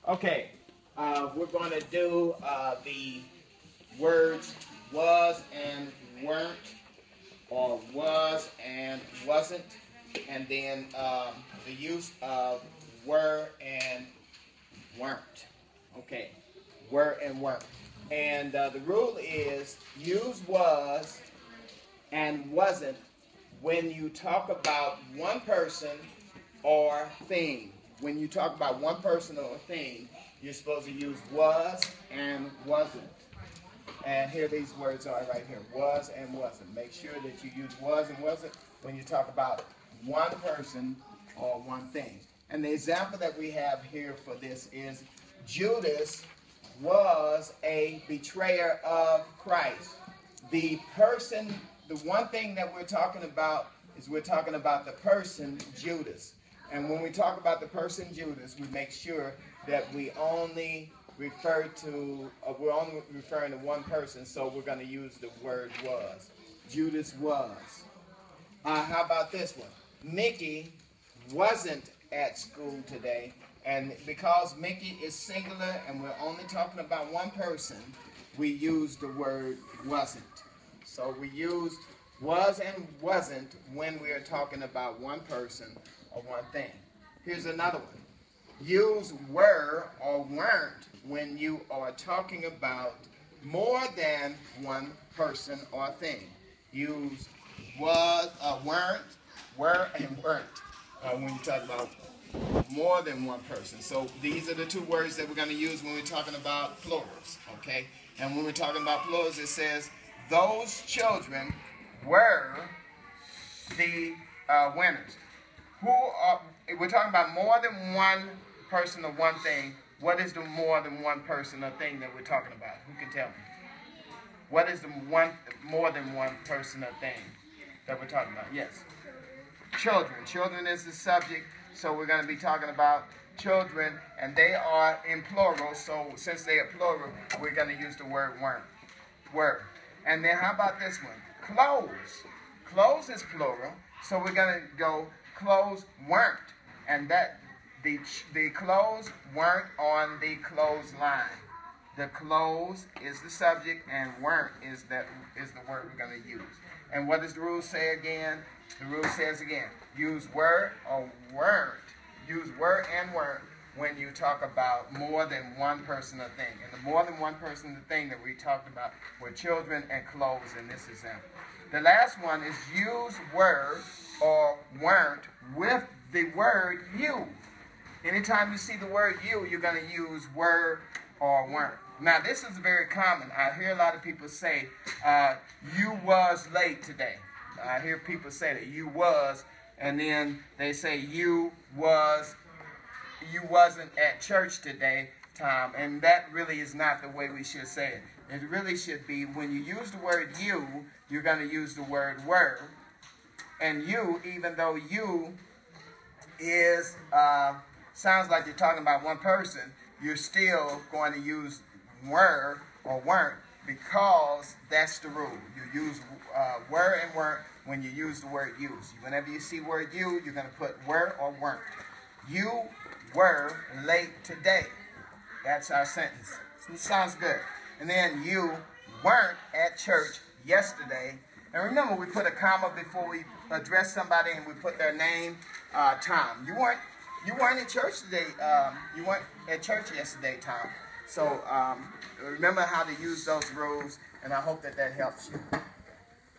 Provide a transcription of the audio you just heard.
Okay, we're going to do the words was and weren't, or was and wasn't, and then the use of were and weren't. Okay, were and weren't. And the rule is use was and wasn't when you talk about one person or thing. When you talk about one person or thing, you're supposed to use was and wasn't. And here these words are right here, was and wasn't. Make sure that you use was and wasn't when you talk about one person or one thing. And the example that we have here for this is Judas was a betrayer of Christ. The person, the one thing that we're talking about is we're talking about the person Judas. And when we talk about the person Judas, we make sure that we only refer to, we're only referring to one person, so we're going to use the word was. Judas was. How about this one? Mickey wasn't at school today, and because Mickey is singular and we're only talking about one person, we use the word wasn't. So we use was and wasn't when we are talking about one person or one thing. Here's another one. Use were or weren't when you are talking about more than one person or thing. Use was, weren't, were, and weren't when you talk about more than one person. So these are the two words that we're going to use when we're talking about plurals, okay? And when we're talking about plurals, it says those children were the winners. We're talking about more than one person or one thing. What is the more than one person or thing that we're talking about? Who can tell me? What is the more than one person or thing that we're talking about? Yes. Children. Children is the subject, so we're going to be talking about children, and they are in plural, so since they are plural, we're going to use the word weren't. Were. And then how about this one? Clothes. Clothes is plural, so we're going to go clothes weren't, and that the clothes weren't on the clothesline. The clothes is the subject, and weren't is the word we're going to use. And what does the rule say again? The rule says again, use were or weren't. Use were and weren't when you talk about more than one person or thing. And the more than one person or thing that we talked about were children and clothes in this example. The last one is use were or weren't with the word you. Anytime you see the word you, you're going to use were or weren't. Now, this is very common. I hear a lot of people say, you was late today. I hear people say that you was, and then they say you wasn't at church today, Tom. And that really is not the way we should say it. It really should be when you use the word you, you're going to use the word were. And you, even though you is sounds like you're talking about one person, you're still going to use were or weren't because that's the rule. You use were and weren't when you use the word use. Whenever you see word you, you're going to put were or weren't. You were late today. That's our sentence. So it sounds good. And then you weren't at church yesterday. And remember, we put a comma before we address somebody and we put their name, Tom. You weren't at church today. You weren't at church yesterday, Tom. So remember how to use those rules, and I hope that helps you.